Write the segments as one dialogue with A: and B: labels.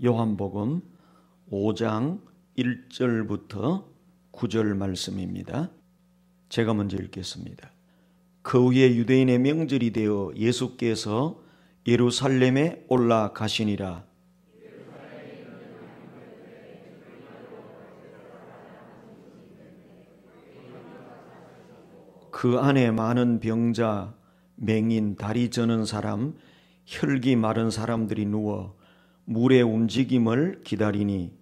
A: 요한복음 5장 1절부터 9절 말씀입니다. 제가 먼저 읽겠습니다. 그 후에 유대인의 명절이 되어 예수께서 예루살렘에 올라가시니라. 그 안에 많은 병자, 맹인, 다리 저는 사람, 혈기 마른 사람들이 누워 물의 움직임을 기다리니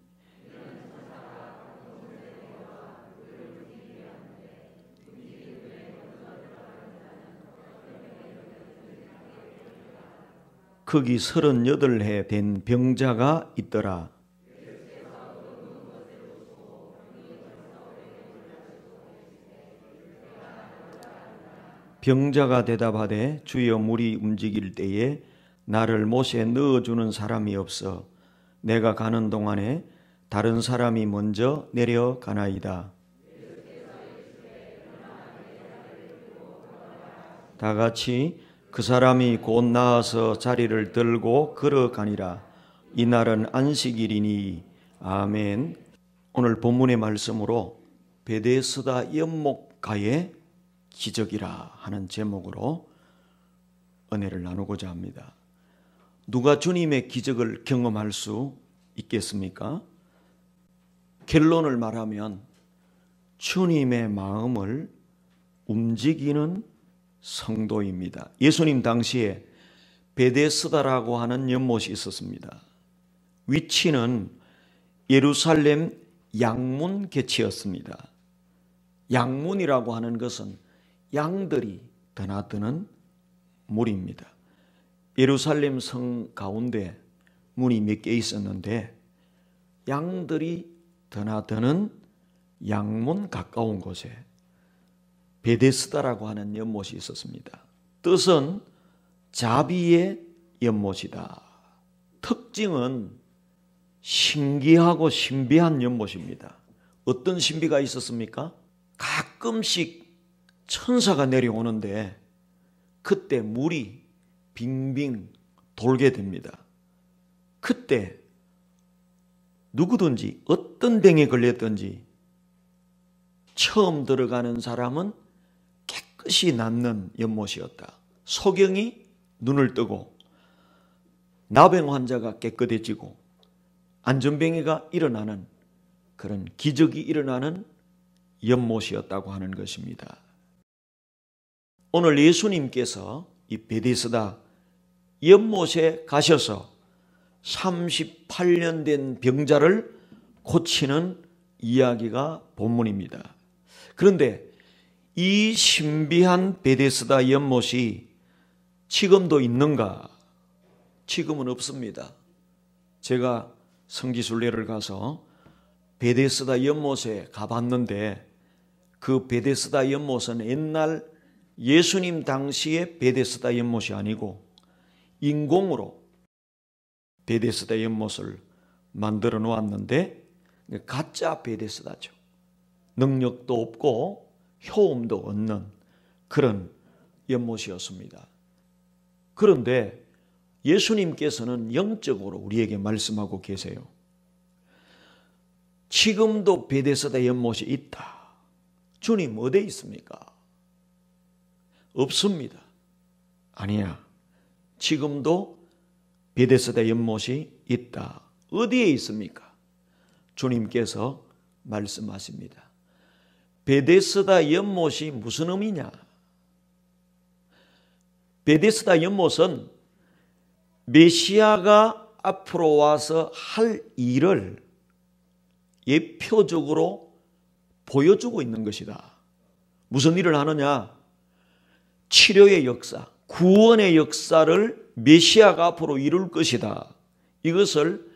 A: 거기 38해 된 병자가 있더라. 병자가 대답하되 주여 물이 움직일 때에 나를 못에 넣어주는 사람이 없어 내가 가는 동안에 다른 사람이 먼저 내려가나이다. 다 같이 그 사람이 곧 나아서 자리를 들고 걸어가니라. 이날은 안식일이니. 아멘. 오늘 본문의 말씀으로 베데스다 연못가의 기적이라 하는 제목으로 은혜를 나누고자 합니다. 누가 주님의 기적을 경험할 수 있겠습니까? 결론을 말하면 주님의 마음을 움직이는 성도입니다. 예수님 당시에 베데스다라고 하는 연못이 있었습니다. 위치는 예루살렘 양문 곁이었습니다. 양문이라고 하는 것은 양들이 드나드는 물입니다. 예루살렘 성 가운데 문이 몇 개 있었는데 양들이 드나드는 양문 가까운 곳에 베데스다라고 하는 연못이 있었습니다. 뜻은 자비의 연못이다. 특징은 신기하고 신비한 연못입니다. 어떤 신비가 있었습니까? 가끔씩 천사가 내려오는데 그때 물이 빙빙 돌게 됩니다. 그때 누구든지 어떤 병에 걸렸든지 처음 들어가는 사람은 깨끗이 낫는 연못이었다. 소경이 눈을 뜨고 나병 환자가 깨끗해지고 안전병이가 일어나는 그런 기적이 일어나는 연못이었다고 하는 것입니다. 오늘 예수님께서 이 베데스다 연못에 가셔서 38년 된 병자를 고치는 이야기가 본문입니다. 그런데 이 신비한 베데스다 연못이 지금도 있는가? 지금은 없습니다. 제가 성지순례를 가서 베데스다 연못에 가봤는데 그 베데스다 연못은 옛날 예수님 당시의 베데스다 연못이 아니고 인공으로 베데스다 연못을 만들어 놓았는데 가짜 베데스다죠. 능력도 없고 효험도 없는 그런 연못이었습니다. 그런데 예수님께서는 영적으로 우리에게 말씀하고 계세요. 지금도 베데스다 연못이 있다. 주님 어디에 있습니까? 없습니다. 아니야. 지금도 베데스다 연못이 있다. 어디에 있습니까? 주님께서 말씀하십니다. 베데스다 연못이 무슨 의미냐? 베데스다 연못은 메시아가 앞으로 와서 할 일을 예표적으로 보여주고 있는 것이다. 무슨 일을 하느냐? 치료의 역사, 구원의 역사를 메시아가 앞으로 이룰 것이다. 이것을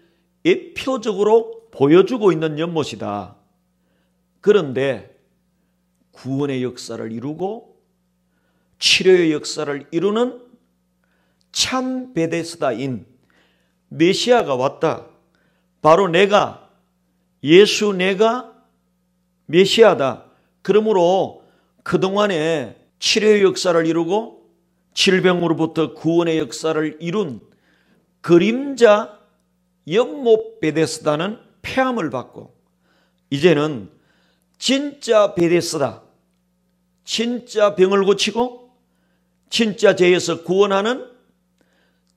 A: 예표적으로 보여주고 있는 연못이다. 그런데 구원의 역사를 이루고 치료의 역사를 이루는 참 베데스다인 메시아가 왔다. 바로 내가 메시아다. 그러므로 그동안에 치료의 역사를 이루고 질병으로부터 구원의 역사를 이룬 그림자 연못 베데스다는 폐암을 받고 이제는 진짜 베데스다, 진짜 병을 고치고 진짜 죄에서 구원하는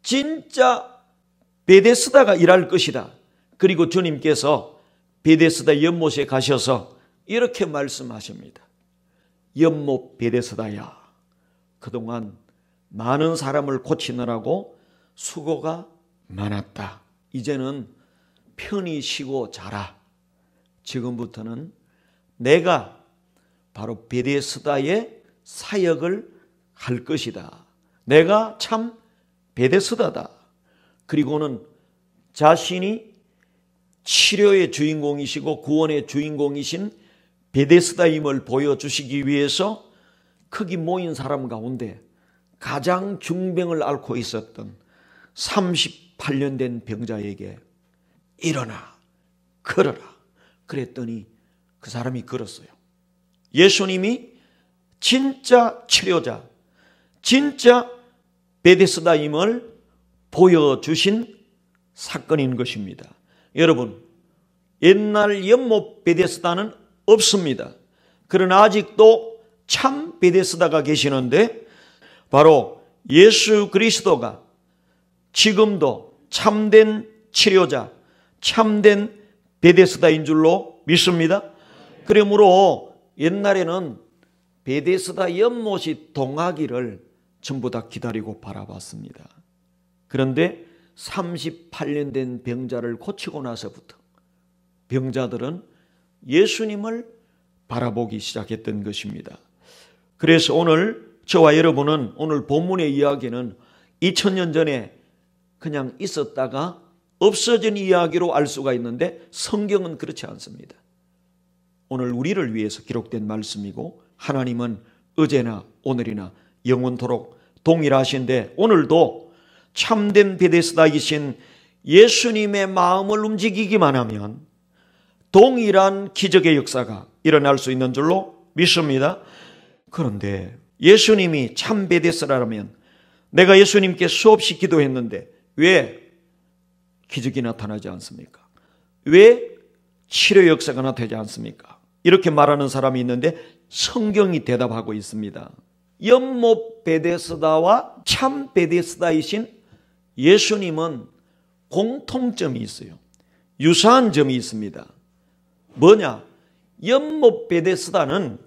A: 진짜 베데스다가 일할 것이다. 그리고 주님께서 베데스다 연못에 가셔서 이렇게 말씀하십니다. 연못 베데스다야, 그동안 많은 사람을 고치느라고 수고가 많았다. 이제는 편히 쉬고 자라. 지금부터는 내가 바로 베데스다의 사역을 할 것이다. 내가 참 베데스다다. 그리고는 자신이 치료의 주인공이시고 구원의 주인공이신 베데스다임을 보여주시기 위해서 거기 모인 사람 가운데 가장 중병을 앓고 있었던 38년 된 병자에게 일어나 걸어라 그랬더니 그 사람이 걸었어요. 예수님이 진짜 치료자, 진짜 베데스다임을 보여주신 사건인 것입니다. 여러분, 옛날 연못 베데스다는 없습니다. 그러나 아직도 참 베데스다가 계시는데 바로 예수 그리스도가 지금도 참된 치료자, 참된 베데스다인 줄로 믿습니다. 그러므로 옛날에는 베데스다 연못이 동하기를 전부 다 기다리고 바라봤습니다. 그런데 38년 된 병자를 고치고 나서부터 병자들은 예수님을 바라보기 시작했던 것입니다. 그래서 오늘 저와 여러분은 오늘 본문의 이야기는 2000년 전에 그냥 있었다가 없어진 이야기로 알 수가 있는데 성경은 그렇지 않습니다. 오늘 우리를 위해서 기록된 말씀이고 하나님은 어제나 오늘이나 영원토록 동일하신데 오늘도 참된 베데스다이신 예수님의 마음을 움직이기만 하면 동일한 기적의 역사가 일어날 수 있는 줄로 믿습니다. 그런데 예수님이 참 베데스다라면 내가 예수님께 수없이 기도했는데 왜 기적이 나타나지 않습니까? 왜 치료 역사가 나타나지 않습니까? 이렇게 말하는 사람이 있는데 성경이 대답하고 있습니다. 연못 베데스다와 참 베데스다이신 예수님은 공통점이 있어요. 유사한 점이 있습니다. 뭐냐? 연못 베데스다는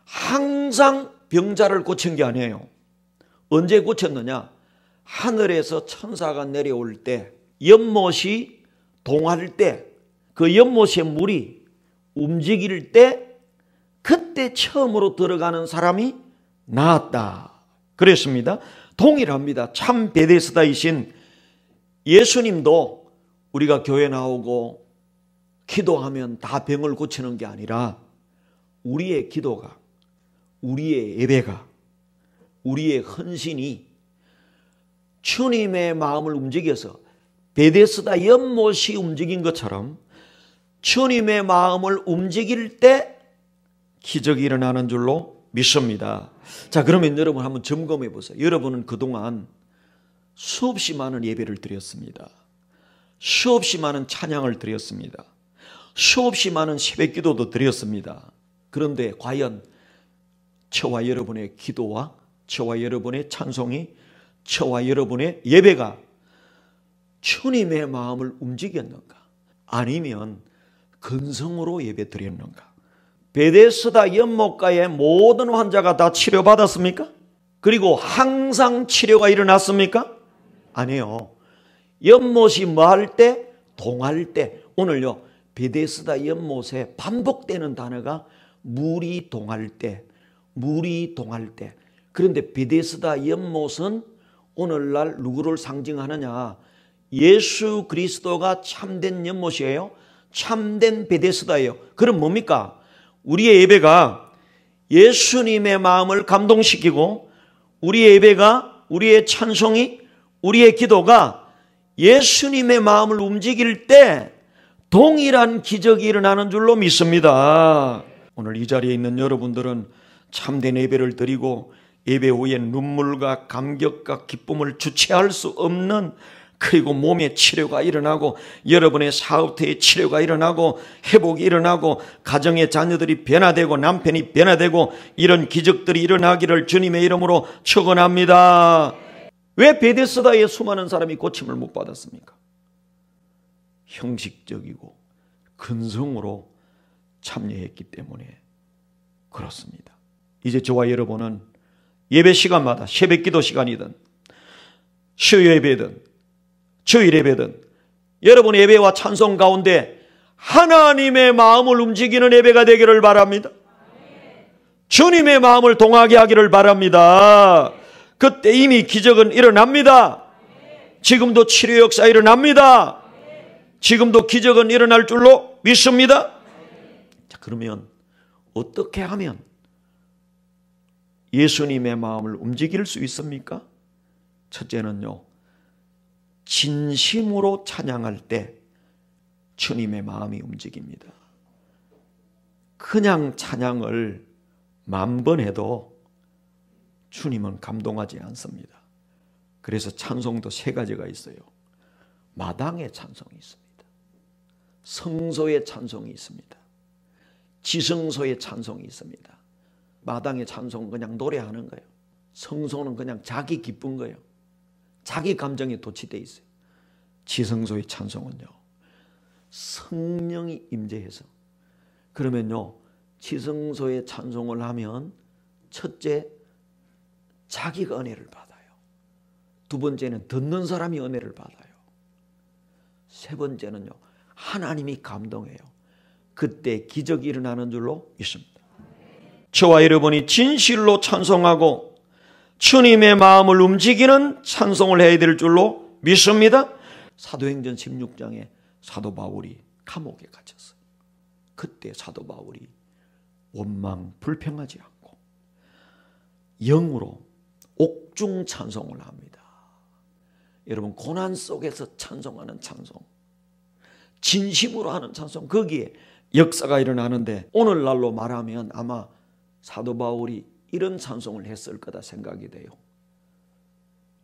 A: 항상 병자를 고친 게 아니에요. 언제 고쳤느냐? 하늘에서 천사가 내려올 때, 연못이 동할 때, 그 연못의 물이 움직일 때, 그때 처음으로 들어가는 사람이 나았다. 그랬습니다. 동일합니다. 참 베데스다이신 예수님도 우리가 교회 나오고 기도하면 다 병을 고치는 게 아니라 우리의 기도가, 우리의 예배가, 우리의 헌신이 주님의 마음을 움직여서 베데스다 연못이 움직인 것처럼 주님의 마음을 움직일 때 기적이 일어나는 줄로 믿습니다. 자, 그러면 여러분 한번 점검해 보세요. 여러분은 그동안 수없이 많은 예배를 드렸습니다. 수없이 많은 찬양을 드렸습니다. 수없이 많은 새벽 기도도 드렸습니다. 그런데 과연 저와 여러분의 기도와 저와 여러분의 찬송이, 저와 여러분의 예배가 주님의 마음을 움직였는가? 아니면 근성으로 예배 드렸는가? 베데스다 연못가의 모든 환자가 다 치료받았습니까? 그리고 항상 치료가 일어났습니까? 아니요. 연못이 뭐할 때? 동할 때. 오늘요, 베데스다 연못에 반복되는 단어가 물이 동할 때, 물이 동할 때. 그런데 베데스다 연못은 오늘날 누구를 상징하느냐? 예수 그리스도가 참된 연못이에요. 참된 베데스다예요. 그럼 뭡니까? 우리의 예배가 예수님의 마음을 감동시키고 우리의 예배가, 우리의 찬송이, 우리의 기도가 예수님의 마음을 움직일 때 동일한 기적이 일어나는 줄로 믿습니다. 오늘 이 자리에 있는 여러분들은 참된 예배를 드리고 예배 후에 눈물과 감격과 기쁨을 주체할 수 없는 그리고 몸의 치료가 일어나고 여러분의 사업터의 치료가 일어나고 회복이 일어나고 가정의 자녀들이 변화되고 남편이 변화되고 이런 기적들이 일어나기를 주님의 이름으로 축원합니다. 왜 베데스다에 수많은 사람이 고침을 못 받았습니까? 형식적이고 근성으로 참여했기 때문에 그렇습니다. 이제 저와 여러분은 예배 시간마다 새벽 기도 시간이든 수요 예배든 주일 예배든 여러분의 예배와 찬송 가운데 하나님의 마음을 움직이는 예배가 되기를 바랍니다. 주님의 마음을 동하게 하기를 바랍니다. 그때 이미 기적은 일어납니다. 지금도 치료 역사 일어납니다. 지금도 기적은 일어날 줄로 믿습니다. 자, 그러면 어떻게 하면 예수님의 마음을 움직일 수 있습니까? 첫째는요, 진심으로 찬양할 때 주님의 마음이 움직입니다. 그냥 찬양을 10,000번 해도 주님은 감동하지 않습니다. 그래서 찬송도 3가지가 있어요. 마당의 찬송이 있습니다. 성소의 찬송이 있습니다. 지성소의 찬송이 있습니다. 마당의 찬송은 그냥 노래하는 거예요. 성소는 그냥 자기 기쁜 거예요. 자기 감정에 도취되어 있어요. 지성소의 찬송은요, 성령이 임재해서. 그러면요, 지성소의 찬송을 하면 첫째, 자기가 은혜를 받아요. 두 번째는 듣는 사람이 은혜를 받아요. 세 번째는요, 하나님이 감동해요. 그때 기적이 일어나는 줄로 믿습니다. 저와 여러분이 진실로 찬송하고 주님의 마음을 움직이는 찬송을 해야 될 줄로 믿습니다. 사도행전 16장에 사도 바울이 감옥에 갇혔어요. 그때 사도 바울이 원망 불평하지 않고 영으로 옥중 찬송을 합니다. 여러분, 고난 속에서 찬송하는 찬송, 진심으로 하는 찬송, 거기에 역사가 일어나는데 오늘날로 말하면 아마 사도 바울이 이런 찬송을 했을 거다 생각이 돼요.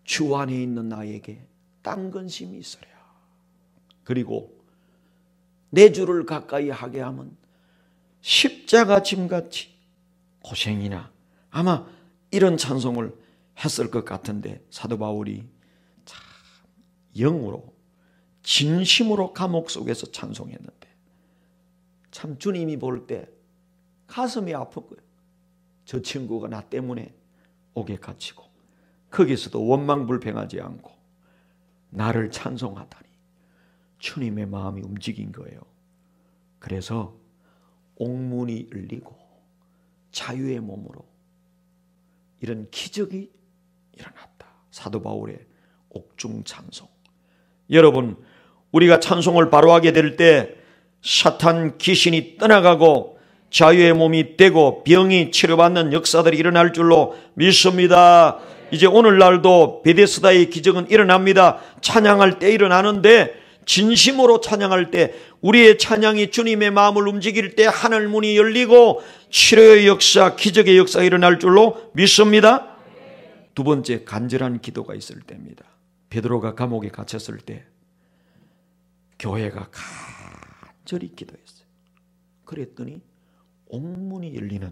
A: 주 안에 있는 나에게 딴 근심이 있으랴. 그리고 내 주를 가까이 하게 하면 십자가 짐같이 고생이나, 아마 이런 찬송을 했을 것 같은데 사도 바울이 참 영으로 진심으로 감옥 속에서 찬송했는데 참 주님이 볼 때 가슴이 아픈 거예요. 저 친구가 나 때문에 옥에 갇히고 거기서도 원망불평하지 않고 나를 찬송하다니 주님의 마음이 움직인 거예요. 그래서 옥문이 열리고 자유의 몸으로 이런 기적이 일어났다. 사도 바울의 옥중 찬송. 여러분, 우리가 찬송을 바로 하게 될 때 사탄 귀신이 떠나가고 자유의 몸이 되고 병이 치료받는 역사들이 일어날 줄로 믿습니다. 이제 오늘날도 베데스다의 기적은 일어납니다. 찬양할 때 일어나는데, 진심으로 찬양할 때 우리의 찬양이 주님의 마음을 움직일 때 하늘 문이 열리고 치료의 역사, 기적의 역사가 일어날 줄로 믿습니다. 두 번째, 간절한 기도가 있을 때입니다. 베드로가 감옥에 갇혔을 때 교회가 간절히 기도했어요. 그랬더니 옥문이 열리는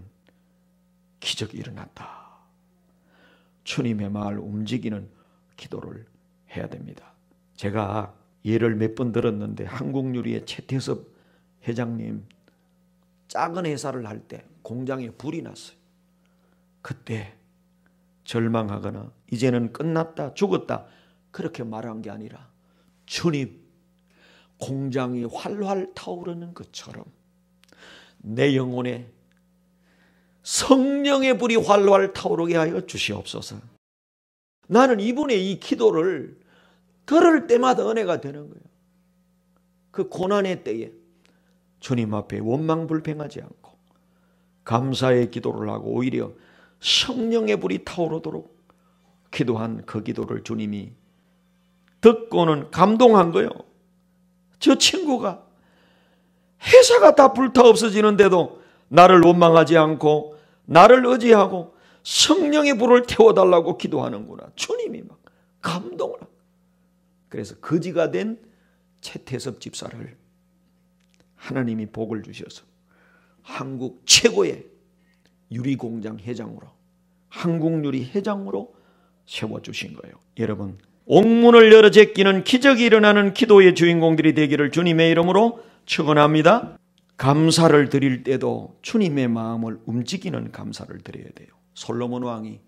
A: 기적이 일어났다. 주님의 마음을 움직이는 기도를 해야 됩니다. 제가 예를 몇 번 들었는데 한국유리의 최태섭 회장님 작은 회사를 할 때 공장에 불이 났어요. 그때 절망하거나 이제는 끝났다, 죽었다 그렇게 말한 게 아니라 주님, 공장이 활활 타오르는 것처럼 내 영혼에 성령의 불이 활활 타오르게 하여 주시옵소서. 나는 이분의 이 기도를 그럴 때마다 은혜가 되는 거예요. 그 고난의 때에 주님 앞에 원망불평하지 않고 감사의 기도를 하고 오히려 성령의 불이 타오르도록 기도한 그 기도를 주님이 듣고는 감동한 거예요. 저 친구가 회사가 다 불타 없어지는데도 나를 원망하지 않고 나를 의지하고 성령의 불을 태워달라고 기도하는구나. 주님이 막 감동을 하고. 그래서 거지가 된 최태섭 집사를 하나님이 복을 주셔서 한국 최고의 유리공장 회장으로, 한국유리 회장으로 세워주신 거예요. 여러분, 옥문을 열어 제끼는 기적이 일어나는 기도의 주인공들이 되기를 주님의 이름으로 축원합니다. 감사를 드릴 때도 주님의 마음을 움직이는 감사를 드려야 돼요. 솔로몬 왕이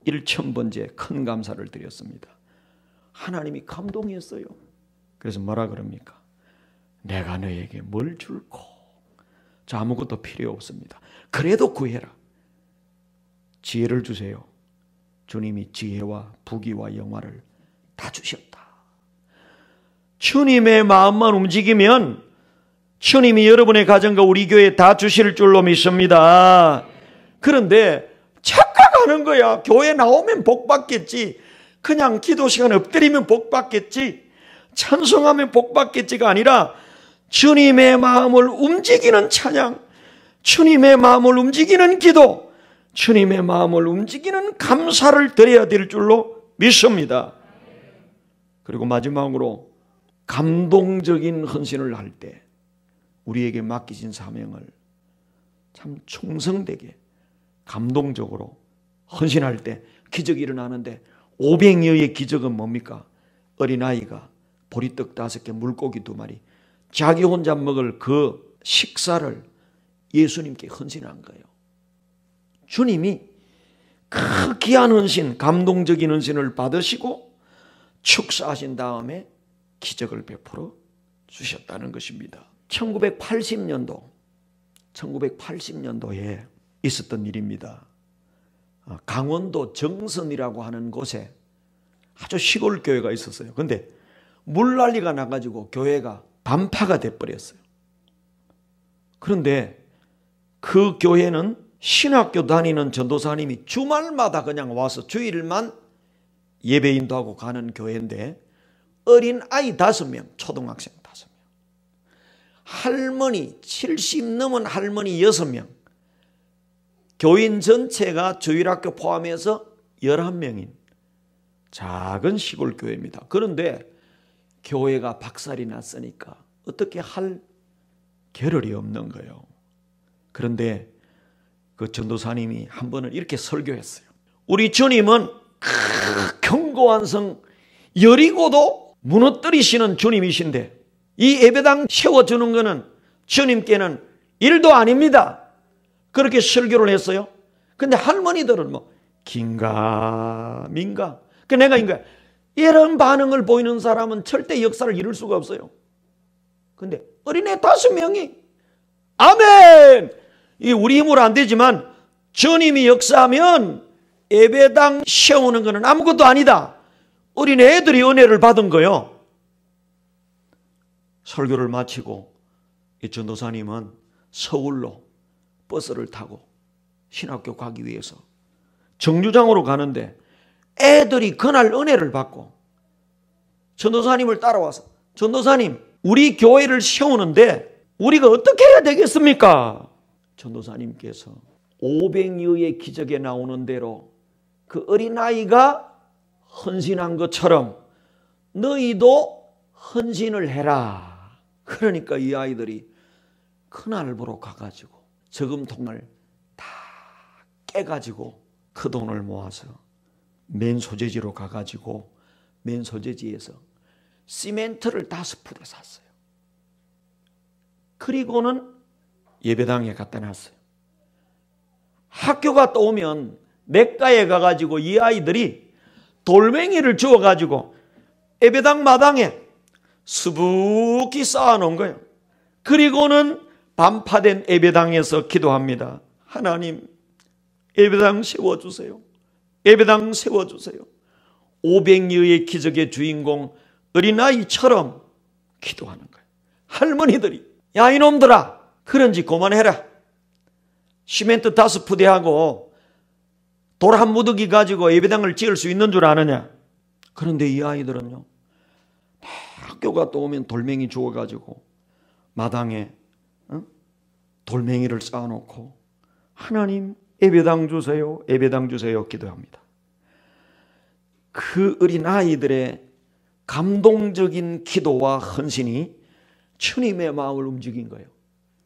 A: 1000번째 큰 감사를 드렸습니다. 하나님이 감동했어요. 그래서 뭐라 그럽니까? 내가 너에게 뭘 줄꼬? 저 아무것도 필요 없습니다. 그래도 구해라. 지혜를 주세요. 주님이 지혜와 부귀와 영화를 다 주셨다. 주님의 마음만 움직이면 주님이 여러분의 가정과 우리 교회에 다 주실 줄로 믿습니다. 그런데 착각하는 거야. 교회 나오면 복 받겠지. 그냥 기도 시간 엎드리면 복 받겠지. 찬송하면 복 받겠지가 아니라 주님의 마음을 움직이는 찬양, 주님의 마음을 움직이는 기도, 주님의 마음을 움직이는 감사를 드려야 될 줄로 믿습니다. 그리고 마지막으로 감동적인 헌신을 할 때 우리에게 맡기신 사명을 참 충성되게 감동적으로 헌신할 때 기적이 일어나는데 500여의 기적은 뭡니까? 어린아이가 보리떡 5개, 물고기 2마리, 자기 혼자 먹을 그 식사를 예수님께 헌신한 거예요. 주님이 그 귀한 헌신, 감동적인 헌신을 받으시고 축사하신 다음에 기적을 베풀어 주셨다는 것입니다. 1980년도에 있었던 일입니다. 강원도 정선이라고 하는 곳에 아주 시골 교회가 있었어요. 그런데 물난리가 나가지고 교회가 반파가 돼버렸어요. 그런데 그 교회는 신학교 다니는 전도사님이 주말마다 그냥 와서 주일만 예배 인도하고 가는 교회인데 어린 아이 5명, 초등학생 5명, 할머니 70 넘은 할머니 6명, 교인 전체가 주일학교 포함해서 11명인 작은 시골 교회입니다. 그런데 교회가 박살이 났으니까 어떻게 할 겨를이 없는 거예요. 그런데 그 전도사님이 한 번은 이렇게 설교했어요. 우리 주님은 견고한 성 여리고도 무너뜨리시는 주님이신데 이 예배당 세워주는 것은 주님께는 일도 아닙니다. 그렇게 설교를 했어요. 근데 할머니들은 뭐 긴가 민가. 내가 인가 이런 반응을 보이는 사람은 절대 역사를 이룰 수가 없어요. 근데 어린애 5명이 아멘! 이 우리 힘으로 안 되지만 주님이 역사하면 예배당 세우는 것은 아무것도 아니다. 어린애 애들이 은혜를 받은 거예요. 설교를 마치고 이 전도사님은 서울로 버스를 타고 신학교 가기 위해서 정류장으로 가는데 애들이 그날 은혜를 받고 전도사님을 따라와서 전도사님, 우리 교회를 세우는데 우리가 어떻게 해야 되겠습니까? 전도사님께서 500여의 기적에 나오는 대로 그 어린아이가 헌신한 것처럼 너희도 헌신을 해라. 그러니까 이 아이들이 큰알보로 가가지고 저금통을 다 깨가지고 그 돈을 모아서 맨 소재지로 가가지고 맨 소재지에서 시멘트를 5푸대 샀어요. 그리고는 예배당에 갖다 놨어요. 학교 갔다 오면 냇가에 가가지고 이 아이들이 돌멩이를 주워가지고 예배당 마당에 수북히 쌓아놓은 거예요. 그리고는 반파된 예배당에서 기도합니다. 하나님, 예배당 세워주세요. 예배당 세워주세요. 500여의 기적의 주인공 어린아이처럼 기도하는 거예요. 할머니들이 야 이놈들아 그런지 그만해라. 시멘트 5푸대하고 돌 한 무더기 가지고 예배당을 지을 수 있는 줄 아느냐. 그런데 이 아이들은요, 학교 갔다 오면 돌멩이 주워가지고 마당에 돌멩이를 쌓아놓고 하나님 예배당 주세요, 예배당 주세요 기도합니다. 그 어린 아이들의 감동적인 기도와 헌신이 주님의 마음을 움직인 거예요.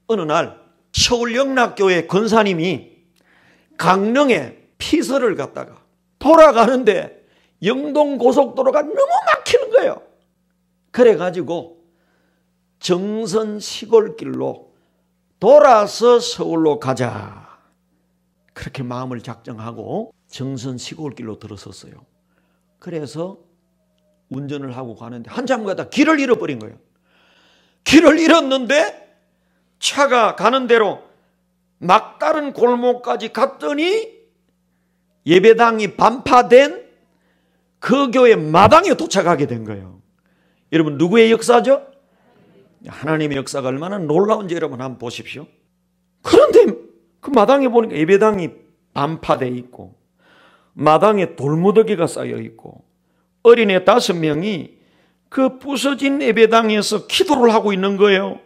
A: 어느 날 서울 영락교회 권사님이 강릉에 피서를 갔다가 돌아가는데 영동 고속도로가 너무 막히는 거예요. 그래가지고 정선 시골길로 돌아서 서울로 가자, 그렇게 마음을 작정하고 정선 시골길로 들어섰어요. 그래서 운전을 하고 가는데 한참 가다 길을 잃어버린 거예요. 길을 잃었는데 차가 가는 대로 막다른 골목까지 갔더니 예배당이 반파된 그 교회 마당에 도착하게 된 거예요. 여러분, 누구의 역사죠? 하나님의 역사가 얼마나 놀라운지 여러분 한번 보십시오. 그런데 그 마당에 보니까 예배당이 반파되어 있고 마당에 돌무더기가 쌓여 있고 어린애 5명이 그 부서진 예배당에서 기도를 하고 있는 거예요.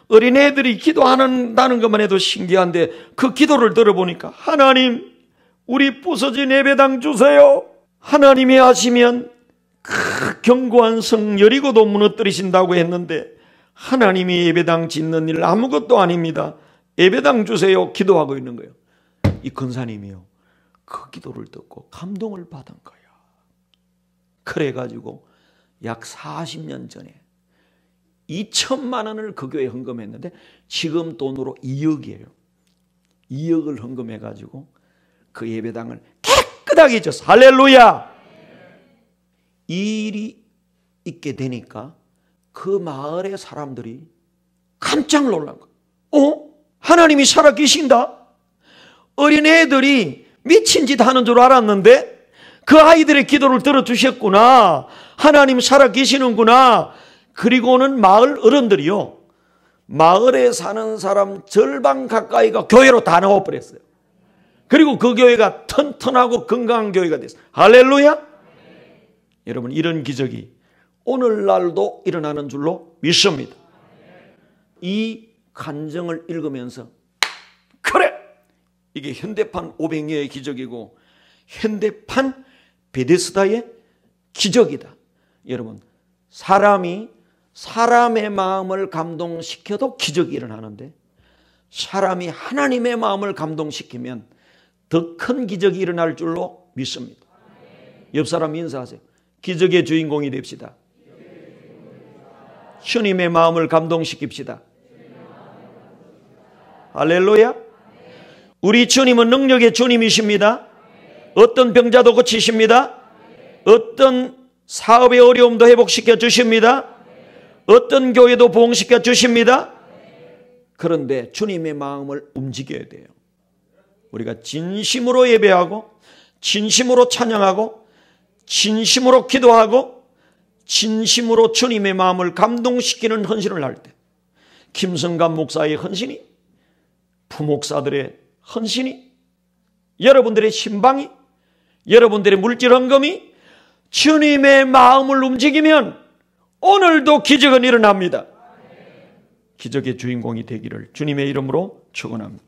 A: 어린애들이 기도한다는 것만 해도 신기한데 그 기도를 들어보니까 하나님, 우리 부서진 예배당 주세요. 하나님이 하시면 그 견고한 성 여리고도 무너뜨리신다고 했는데 하나님이 예배당 짓는 일 아무것도 아닙니다. 예배당 주세요. 기도하고 있는 거예요. 이 권사님이요, 그 기도를 듣고 감동을 받은 거예요. 그래가지고 약 40년 전에 2천만 원을 그 교회에 헌금했는데 지금 돈으로 2억이에요. 2억을 헌금해가지고 그 예배당을 깨끗하게 졌어. 할렐루야! 이 일이 있게 되니까 그 마을의 사람들이 깜짝 놀란 거예요. 하나님이 살아계신다? 어린애들이 미친 짓 하는 줄 알았는데 그 아이들의 기도를 들어주셨구나. 하나님 살아계시는구나. 그리고는 마을 어른들이요, 마을에 사는 사람 절반 가까이가 교회로 다 나와버렸어요. 그리고 그 교회가 튼튼하고 건강한 교회가 됐어요. 할렐루야! 여러분, 이런 기적이 오늘날도 일어나는 줄로 믿습니다. 이 간증을 읽으면서 그래! 이게 현대판 500년의 기적이고 현대판 베데스다의 기적이다. 여러분, 사람의 마음을 감동시켜도 기적이 일어나는데 사람이 하나님의 마음을 감동시키면 더 큰 기적이 일어날 줄로 믿습니다. 옆 사람 인사하세요. 기적의 주인공이 됩시다. 주님의 마음을 감동시킵시다. 할렐루야. 우리 주님은 능력의 주님이십니다. 어떤 병자도 고치십니다. 어떤 사업의 어려움도 회복시켜 주십니다. 어떤 교회도 부흥시켜 주십니다. 그런데 주님의 마음을 움직여야 돼요. 우리가 진심으로 예배하고 진심으로 찬양하고 진심으로 기도하고 진심으로 주님의 마음을 감동시키는 헌신을 할 때, 김성감 목사의 헌신이, 부목사들의 헌신이, 여러분들의 신방이, 여러분들의 물질 헌금이 주님의 마음을 움직이면 오늘도 기적은 일어납니다. 기적의 주인공이 되기를 주님의 이름으로 축원합니다.